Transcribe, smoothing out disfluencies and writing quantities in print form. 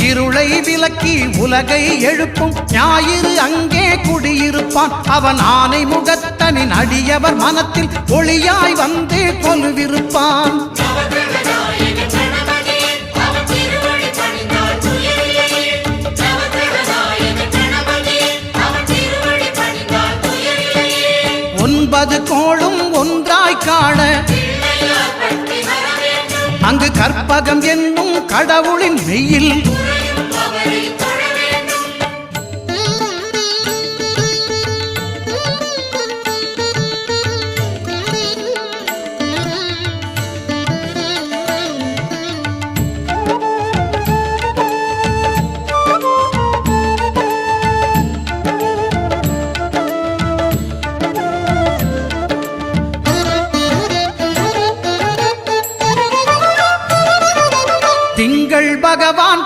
இருளை விலக்கி உலகை எழுப்பும் ஞாயிறு அங்கே குடியிருப்பான். அவன் ஆனை முகத்தனின் அடியவர் மனத்தில் ஒளியாய் வந்து கொலுவிருப்பான். ஒன்பது கோளும் ஒன்றாய் காண அங்கு கற்பகம் என்னும் கடவுளின் மெய்யில்